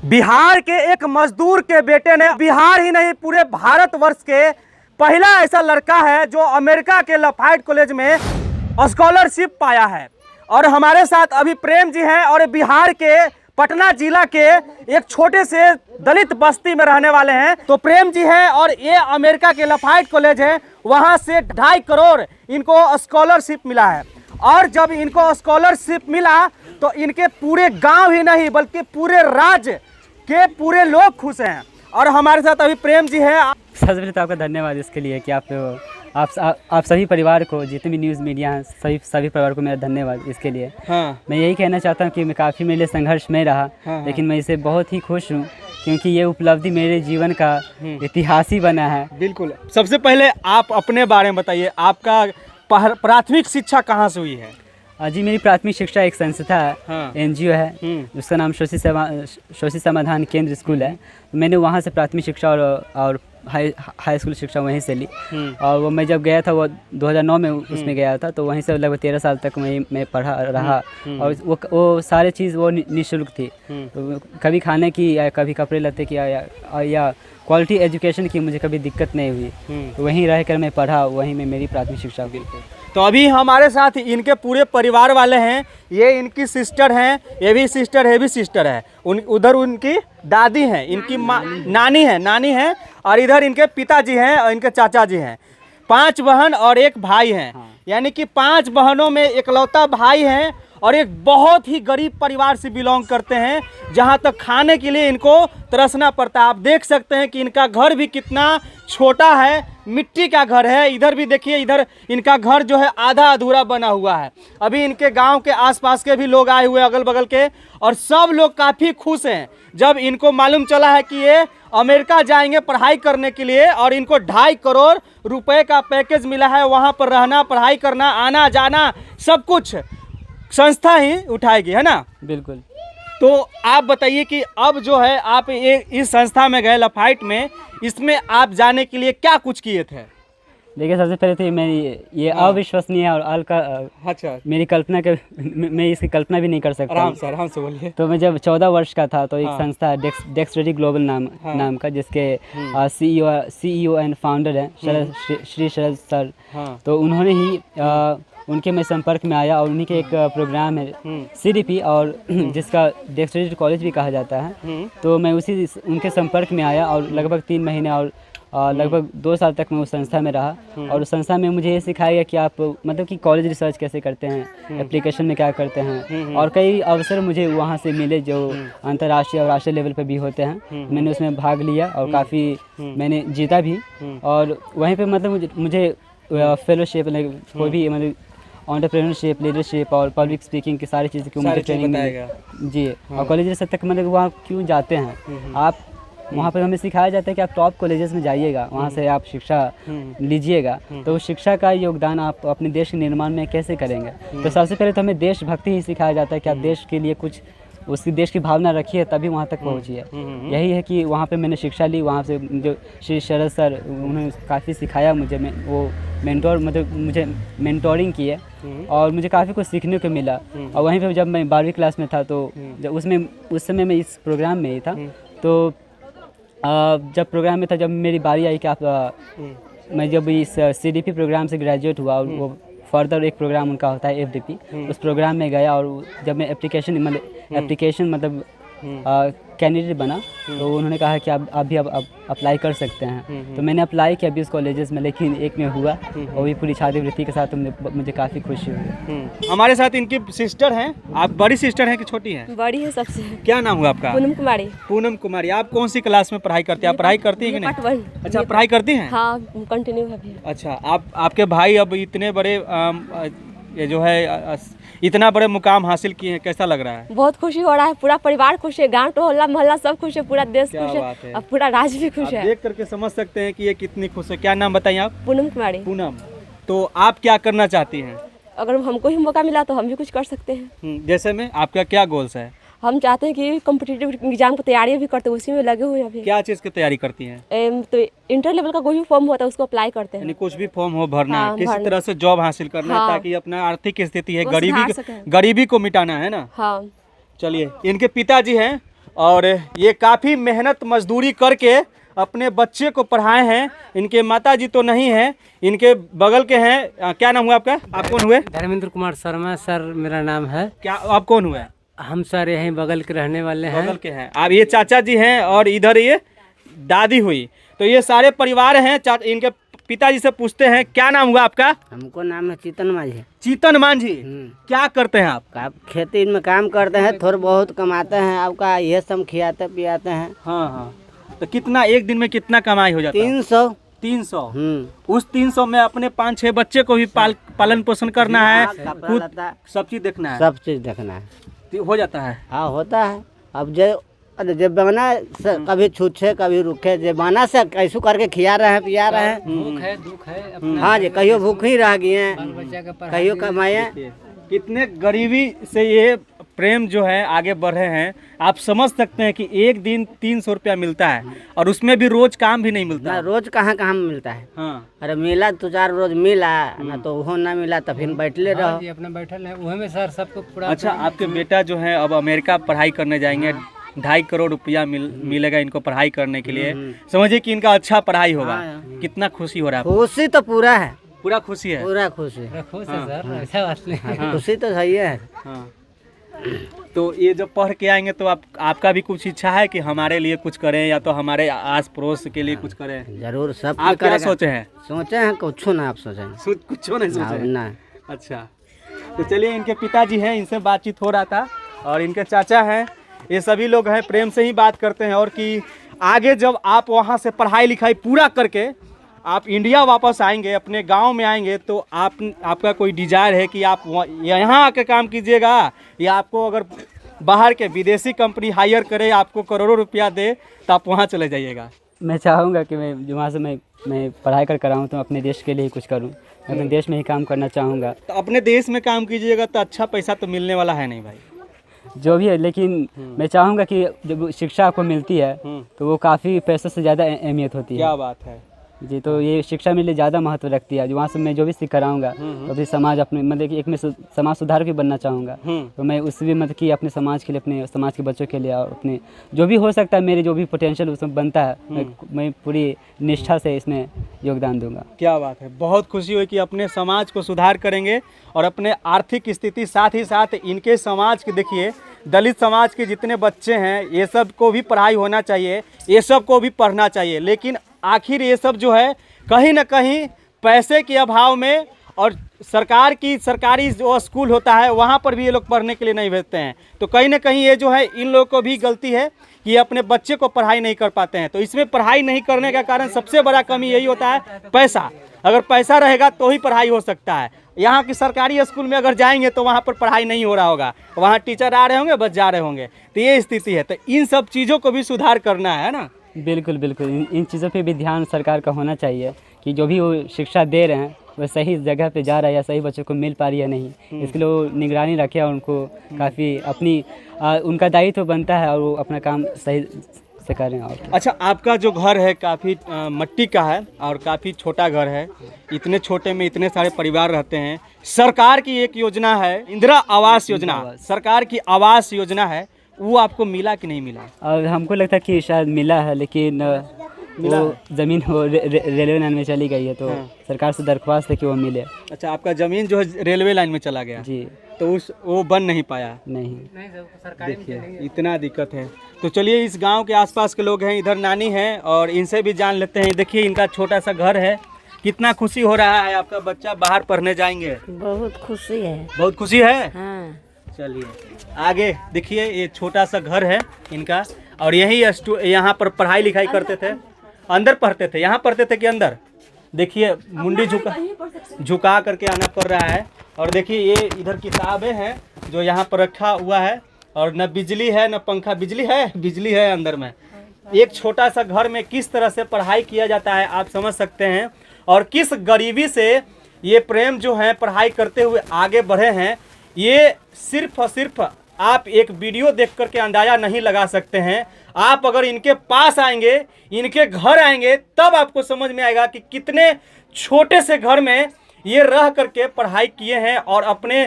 बिहार के एक मजदूर के बेटे ने, बिहार ही नहीं पूरे भारतवर्ष के पहला ऐसा लड़का है जो अमेरिका के लफायट कॉलेज में स्कॉलरशिप पाया है। और हमारे साथ अभी प्रेम जी हैं और बिहार के पटना जिला के एक छोटे से दलित बस्ती में रहने वाले हैं। तो प्रेम जी हैं और ये अमेरिका के लफायट कॉलेज है, वहाँ से 2.5 करोड़ इनको स्कॉलरशिप मिला है। और जब इनको स्कॉलरशिप मिला तो इनके पूरे गांव ही नहीं बल्कि पूरे राज्य के पूरे लोग खुश हैं। और हमारे साथ अभी प्रेम जी हैं। सबसे पहले तो आपका धन्यवाद इसके लिए कि आप सभी परिवार को, जितने भी न्यूज़ मीडिया हैं, सभी परिवार को मेरा धन्यवाद इसके लिए। हाँ। मैं यही कहना चाहता हूँ कि मैं काफ़ी मेरे लिए संघर्षमय रहा। हाँ। लेकिन मैं इसे बहुत ही खुश हूँ क्योंकि ये उपलब्धि मेरे जीवन का इतिहास ही बना है। बिल्कुल। सबसे पहले आप अपने बारे में बताइए, आपका प्राथमिक शिक्षा कहाँ से हुई है? जी, मेरी प्राथमिक शिक्षा एक संस्था है। हाँ। NGO है जिसका नाम शोषित समाधान केंद्र स्कूल है। मैंने वहाँ से प्राथमिक शिक्षा और हाई स्कूल शिक्षा वहीं से ली। और वो मैं जब गया था वो 2009 में उसमें गया था, तो वहीं से लगभग 13 साल तक मैं पढ़ा रहा। और वो सारे चीज़ वो निःशुल्क थी। तो कभी खाने की या कभी कपड़े लत्ते की या क्वालिटी एजुकेशन की मुझे कभी दिक्कत नहीं हुई। तो वहीं रह कर मैं पढ़ा, वहीं में मेरी प्राथमिक शिक्षा हुई। तो अभी हमारे साथ इनके पूरे परिवार वाले हैं। ये इनकी सिस्टर हैं, ये भी सिस्टर है, भी सिस्टर है। उधर उनकी दादी हैं, इनकी नानी है और इधर इनके पिताजी हैं और इनके चाचा जी हैं। 5 बहन और 1 भाई हैं। यानी कि 5 बहनों में इकलौता भाई हैं और एक बहुत ही गरीब परिवार से बिलोंग करते हैं, जहां तक खाने के लिए इनको तरसना पड़ता है। आप देख सकते हैं कि इनका घर भी कितना छोटा है, मिट्टी का घर है। इधर भी देखिए, इधर इनका घर जो है आधा अधूरा बना हुआ है। अभी इनके गांव के आसपास के भी लोग आए हुए, अगल बगल के, और सब लोग काफ़ी खुश हैं जब इनको मालूम चला है कि ये अमेरिका जाएंगे पढ़ाई करने के लिए और इनको 2.5 करोड़ रुपए का पैकेज मिला है। वहाँ पर रहना, पढ़ाई करना, आना जाना सब कुछ संस्था ही उठाएगी, है ना? बिल्कुल। तो आप बताइए कि अब जो है आप ये इस संस्था में गए लफाइट में, इसमें आप जाने के लिए क्या कुछ किए थे? देखिए, सबसे पहले तो मेरी ये अविश्वसनीय और अच्छा, मेरी कल्पना के मैं इसकी कल्पना भी नहीं कर सकता। आराम से बोलिए। तो मैं जब 14 वर्ष का था तो एक संस्था है डेक्सटेरिटी ग्लोबल नाम का, जिसके CEO एंड फाउंडर हैं श्री शरद सर। तो उन्होंने ही उनके मैं संपर्क में आया और उन्हीं के एक प्रोग्राम है CDP, और जिसका डेक्सटेरिटी कॉलेज भी कहा जाता है। तो मैं उनके संपर्क में आया और लगभग 3 महीने और लगभग 2 साल तक मैं उस संस्था में रहा। और उस संस्था में मुझे ये सिखाया गया कि आप मतलब कि कॉलेज रिसर्च कैसे करते हैं, एप्लीकेशन में क्या करते हैं, और कई अवसर मुझे वहाँ से मिले जो अंतर्राष्ट्रीय और राष्ट्रीय लेवल पर भी होते हैं। मैंने उसमें भाग लिया और काफ़ी मैंने जीता भी। और वहीं पर मतलब मुझे फेलोशिप, कोई भी मतलब एंटरप्रेन्योरशिप, लीडरशिप और पब्लिक स्पीकिंग की सारी चीज़ की मुझे ट्रेनिंग मिली। जी। और कॉलेज रिसर्च तक मतलब वहाँ क्यों जाते हैं आप, वहाँ पर हमें सिखाया जाता है कि आप टॉप कॉलेजेस में जाइएगा, वहाँ से आप शिक्षा लीजिएगा। तो उस शिक्षा का योगदान आप अपने देश के निर्माण में कैसे करेंगे। तो सबसे पहले तो हमें देशभक्ति ही सिखाया जाता है कि आप देश के लिए कुछ, उसकी देश की भावना रखिए तभी वहाँ तक पहुँचिए। यही है कि वहाँ पे मैंने शिक्षा ली। वहाँ से जो श्री शरद सर, उन्होंने काफ़ी सिखाया मुझे। वो मेंटोर, मतलब मुझे मेंटोरिंग की है और मुझे काफ़ी कुछ सीखने को मिला। और वहीं पे जब मैं 12वीं क्लास में था तो जब उस समय मैं इस प्रोग्राम में ही था। तो जब प्रोग्राम में था, जब मेरी बारी आई कि मैं जब इस CDP प्रोग्राम से ग्रेजुएट हुआ और वो फर्दर एक प्रोग्राम उनका होता है FDP, उस प्रोग्राम में गया। और जब मैं एप्लीकेशन मतलब कैंडिडेट बना, तो उन्होंने कहा कि आप भी अब अप्लाई कर सकते हैं। तो मैंने अप्लाई किया 20 कॉलेजेस में, लेकिन एक में हुआ, और भी पूरी छात्रवृत्ति के साथ मुझे काफ़ी खुशी हुई। हमारे साथ इनकी सिस्टर हैं। आप बड़ी सिस्टर हैं कि छोटी हैं? बड़ी है सबसे। क्या नाम हुआ आपका? पूनम कुमारी। पूनम कुमारी। आप कौन सी क्लास में पढ़ाई करती हैं? आप पढ़ाई करती हैं कि नहीं? अच्छा, पढ़ाई करती हैं? हाँ, कंटिन्यू है अभी। अच्छा, आपके भाई अब इतने बड़े ये जो है इतना बड़े मुकाम हासिल किए हैं, कैसा लग रहा है? बहुत खुशी हो रहा है। पूरा परिवार खुश है, गांव टोला मोहल्ला सब खुश है, पूरा देश खुश है और पूरा राज्य भी खुश है। देख करके समझ सकते हैं कि ये कितनी खुश है। क्या नाम बताइए आप? पूनम कुमारी। पूनम, तो आप क्या करना चाहती हैं? अगर हमको ही मौका मिला तो हम भी कुछ कर सकते हैं। जैसे में आपका क्या गोल्स है? हम चाहते हैं कि कॉम्पिटिटिव एग्जाम की तैयारी भी करते हैं, उसी में लगे हुए हैं अभी। क्या चीज़ की तैयारी करती हैं? तो इंटर लेवल का कोई भी फॉर्म होता है उसको अप्लाई करते हैं। यानी कुछ भी फॉर्म हो भरना है, किसी तरह से जॉब हासिल करना है, ताकि अपना आर्थिक स्थिति है, गरीबी को मिटाना है ना। हाँ। चलिए, इनके पिताजी हैं और ये काफ़ी मेहनत मजदूरी करके अपने बच्चे को पढ़ाए हैं। इनके माताजी तो नहीं हैं, इनके बगल के हैं। क्या नाम हुआ आपका? आप कौन हुए? धर्मेंद्र कुमार शर्मा सर मेरा नाम है। क्या आप कौन हुए? हम सर यहीं बगल के रहने वाले हैं। बगल के हैं आप? ये चाचा जी हैं और इधर ये दादी हुई। तो ये सारे परिवार हैं। इनके पिताजी से पूछते हैं, क्या नाम हुआ आपका? हमको नाम है चीतन मांझी। चीतन मांझी। क्या करते हैं आप? आप खेती में काम करते हैं, थोड़ा बहुत कमाते हैं, आपका ये सब खिलाते पियाते हैं। हाँ हाँ। तो कितना एक दिन में कितना कमाई हो जाता है? 300। 300। उस 300 में अपने 5-6 बच्चे को भी पालन पोषण करना है, खुद सब चीज देखना है। सब चीज देखना है। हो जाता है? हाँ होता है। अब जब बना कभी छूछे कभी रुखे, जब बना से कैसू करके खिया रहे हैं पिया रहे हैं। भूख है दुख है हाँ जी, कहियो भूख ही रह गए हैं, बच्चा का पढ़ाई कहियो कमाए। कितने गरीबी से ये प्रेम जो है आगे बढ़े हैं। आप समझ सकते हैं कि एक दिन 300 रुपया मिलता है और उसमें भी रोज काम भी नहीं मिलता। ना रोज कहाँ कहाँ मिलता है। हाँ। अरे मिला 2-4 रोज मिला ना, तो वो ना मिला तो फिर बैठले रहो। जी अपना बैठल है वही में सर सबको पूरा। अच्छा, आपके बेटा जो है अब अमेरिका पढ़ाई करने जाएंगे, 2.5 करोड़ रुपया मिलेगा इनको पढ़ाई करने के लिए। समझिए कि इनका अच्छा पढ़ाई होगा। कितना खुशी हो रहा है? खुशी तो पूरा है, पूरा खुशी है। पूरा खुशी। खुश है सर, ऐसा बात नहीं। खुशी तो सही है। हाँ। तो ये जब पढ़ के आएंगे तो आपका भी कुछ इच्छा है कि हमारे लिए कुछ करें या तो हमारे आस पड़ोस के लिए कुछ करें? जरूर। सब आप क्या सोचे हैं? सोचे हैं कुछ ना, आप सोचे कुछ नहीं सोचे हैं? ना। अच्छा, तो चलिए, इनके पिताजी हैं, इनसे बातचीत हो रहा था, और इनके चाचा हैं। ये सभी लोग हैं, प्रेम से ही बात करते हैं। और कि आगे जब आप वहाँ से पढ़ाई लिखाई पूरा करके आप इंडिया वापस आएंगे, अपने गांव में आएंगे, तो आपका कोई डिजायर है कि आप यहाँ आके काम कीजिएगा, या आपको अगर बाहर के विदेशी कंपनी हायर करे, आपको करोड़ों रुपया दे, तो आप वहाँ चले जाइएगा? मैं चाहूँगा कि मैं वहाँ से मैं पढ़ाई कर कराऊँ तो अपने देश के लिए ही कुछ करूँ। मैं अपने देश में ही काम करना चाहूँगा। तो अपने देश में काम कीजिएगा तो अच्छा पैसा तो मिलने वाला है नहीं भाई? जो भी है, लेकिन मैं चाहूँगा कि जब शिक्षा आपको मिलती है तो वो काफ़ी पैसों से ज़्यादा अहमियत होती है। क्या बात है जी। तो ये शिक्षा मेरे लिए ज़्यादा महत्व रखती है। वहाँ से मैं जो भी सीख कर आऊँगा तो फिर समाज अपने मतलब कि एक मैं समाज सुधार भी बनना चाहूँगा। तो मैं उससे भी मतलब कि अपने समाज के लिए, अपने समाज के बच्चों के लिए, और अपने जो भी हो सकता है, मेरे जो भी पोटेंशियल उसमें बनता है, मैं पूरी निष्ठा से इसमें योगदान दूंगा। क्या बात है। बहुत खुशी हुई कि अपने समाज को सुधार करेंगे और अपने आर्थिक स्थिति, साथ ही साथ इनके समाज के, देखिए दलित समाज के जितने बच्चे हैं, ये सब को भी पढ़ाई होना चाहिए, ये सब को भी पढ़ना चाहिए। लेकिन आखिर ये सब जो है कहीं ना कहीं पैसे के अभाव में, और सरकारी जो स्कूल होता है वहाँ पर भी ये लोग पढ़ने के लिए नहीं भेजते हैं। तो कहीं ना कहीं ये जो है इन लोगों को भी गलती है कि ये अपने बच्चे को पढ़ाई नहीं कर पाते हैं। तो इसमें पढ़ाई नहीं करने का कारण सबसे बड़ा कमी यही होता है, पैसा। अगर पैसा रहेगा तो ही पढ़ाई हो सकता है। यहाँ की सरकारी स्कूल में अगर जाएंगे तो वहाँ पर पढ़ाई नहीं हो रहा होगा, वहाँ टीचर आ रहे होंगे, बस जा रहे होंगे। तो ये स्थिति है। तो इन सब चीज़ों को भी सुधार करना है ना? बिल्कुल बिल्कुल। इन चीज़ों पे भी ध्यान सरकार का होना चाहिए कि जो भी वो शिक्षा दे रहे हैं वो सही जगह पे जा रहा है या सही बच्चों को मिल पा रही है नहीं। इसके लिए वो निगरानी रखे और उनको काफ़ी अपनी उनका दायित्व बनता है और वो अपना काम सही से करें। और अच्छा, आपका जो घर है काफ़ी मट्टी का है और काफ़ी छोटा घर है। इतने छोटे में इतने सारे परिवार रहते हैं। सरकार की एक योजना है, इंदिरा आवास योजना, सरकार की आवास योजना है, वो आपको मिला कि नहीं मिला? और हमको लगता है कि शायद मिला है, लेकिन वो ज़मीन वो रेलवे लाइन में चली गई है, तो सरकार से दरख्वास्त है कि वो मिले। अच्छा, आपका ज़मीन जो है रेलवे लाइन में चला गया जी। तो वो बन नहीं पाया? नहीं। देखिए इतना दिक्कत है। तो चलिए, इस गांव के आसपास के लोग हैं, इधर नानी हैं, और इनसे भी जान लेते हैं। देखिए इनका छोटा सा घर है। कितना खुशी हो रहा है, आपका बच्चा बाहर पढ़ने जाएंगे? बहुत खुशी है। बहुत खुशी है। हाँ। चलिए आगे देखिए, ये छोटा सा घर है इनका, और यही यहाँ पर पढ़ाई लिखाई करते थे। अंदर पढ़ते थे? यहाँ पढ़ते थे कि अंदर? देखिए मुंडी झुका करके आना पड़ रहा है। और देखिए ये इधर किताबें हैं जो यहाँ पर रखा हुआ है, और न बिजली है न पंखा। बिजली है अंदर में। एक छोटा सा घर में किस तरह से पढ़ाई किया जाता है आप समझ सकते हैं, और किस गरीबी से ये प्रेम जो है पढ़ाई करते हुए आगे बढ़े हैं। ये सिर्फ और सिर्फ आप एक वीडियो देख करके अंदाज़ा नहीं लगा सकते हैं। आप अगर इनके पास आएंगे, इनके घर आएंगे, तब आपको समझ में आएगा कि कितने छोटे से घर में ये रह करके पढ़ाई किए हैं और अपने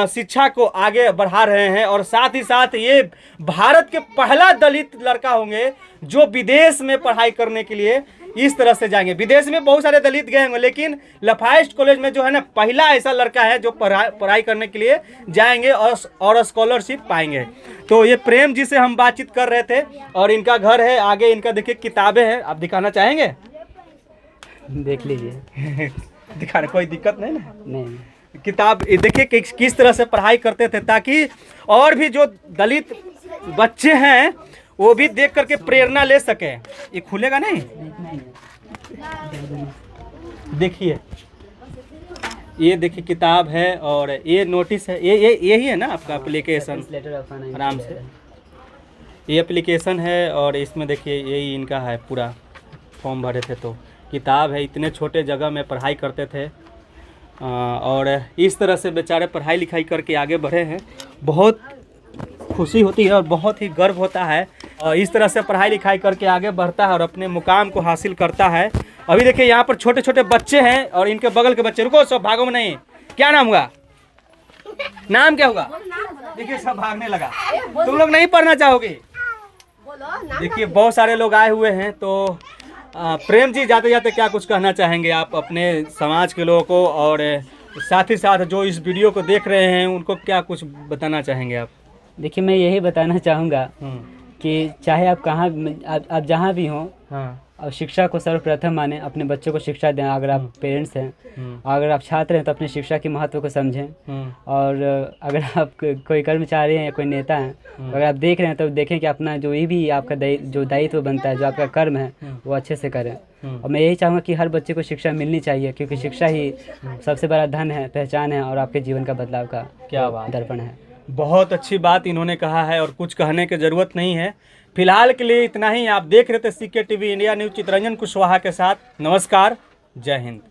शिक्षा को आगे बढ़ा रहे हैं। और साथ ही साथ ये भारत के पहला दलित लड़का होंगे जो विदेश में पढ़ाई करने के लिए इस तरह से जाएंगे। विदेश में बहुत सारे दलित गए होंगे, लेकिन लफाइस्ट कॉलेज में जो है ना, पहला ऐसा लड़का है जो पढ़ाई करने के लिए जाएंगे और स्कॉलरशिप पाएंगे। तो ये प्रेम जी से हम बातचीत कर रहे थे और इनका घर है आगे, इनका देखिए किताबें हैं, आप दिखाना चाहेंगे? देख लीजिए। दिखाने कोई दिक्कत नहीं ना? नहीं। किताब देखिए किस तरह से पढ़ाई करते थे, ताकि और भी जो दलित बच्चे हैं वो भी देख करके प्रेरणा ले सके। ये खुलेगा नहीं? देखिए, ये देखिए किताब है और ये नोटिस है। ये यही है ना आपका एप्लीकेशन? आराम से ये एप्लीकेशन है और इसमें देखिए यही इनका है, पूरा फॉर्म भरे थे। तो किताब है, इतने छोटे जगह में पढ़ाई करते थे और इस तरह से बेचारे पढ़ाई लिखाई करके आगे बढ़े हैं। बहुत खुशी होती है और बहुत ही गर्व होता है और इस तरह से पढ़ाई लिखाई करके आगे बढ़ता है और अपने मुकाम को हासिल करता है। अभी देखिए यहाँ पर छोटे छोटे बच्चे हैं और इनके बगल के बच्चे, रुको सब भागो में नहीं। क्या नाम हुआ? नाम क्या हुआ? देखिए सब भागने लगा। तुम लोग नहीं पढ़ना चाहोगे? देखिए बहुत सारे लोग आए हुए हैं। तो प्रेम जी, जाते जाते क्या कुछ कहना चाहेंगे आप अपने समाज के लोगों को, और साथ ही साथ जो इस वीडियो को देख रहे हैं उनको क्या कुछ बताना चाहेंगे आप? देखिए, मैं यही बताना चाहूँगा कि चाहे आप कहाँ, आप जहाँ भी हों, हाँ, और शिक्षा को सर्वप्रथम माने, अपने बच्चों को शिक्षा दें। अगर आप पेरेंट्स हैं, अगर आप छात्र हैं तो अपनी शिक्षा के महत्व को समझें। और अगर आप कोई कर्मचारी हैं या कोई नेता हैं, तो अगर आप देख रहे हैं तो देखें कि अपना जो भी आपका जो दायित्व बनता है, जो आपका कर्म है, वो अच्छे से करें। और मैं यही चाहूँगा कि हर बच्चे को शिक्षा मिलनी चाहिए, क्योंकि शिक्षा ही सबसे बड़ा धन है, पहचान है और आपके जीवन का बदलाव का क्या बात, दर्पण है। बहुत अच्छी बात इन्होंने कहा है और कुछ कहने की ज़रूरत नहीं है। फिलहाल के लिए इतना ही। आप देख रहे थे CK TV India news Chitranjan Kushwaha के साथ। नमस्कार, जय हिंद।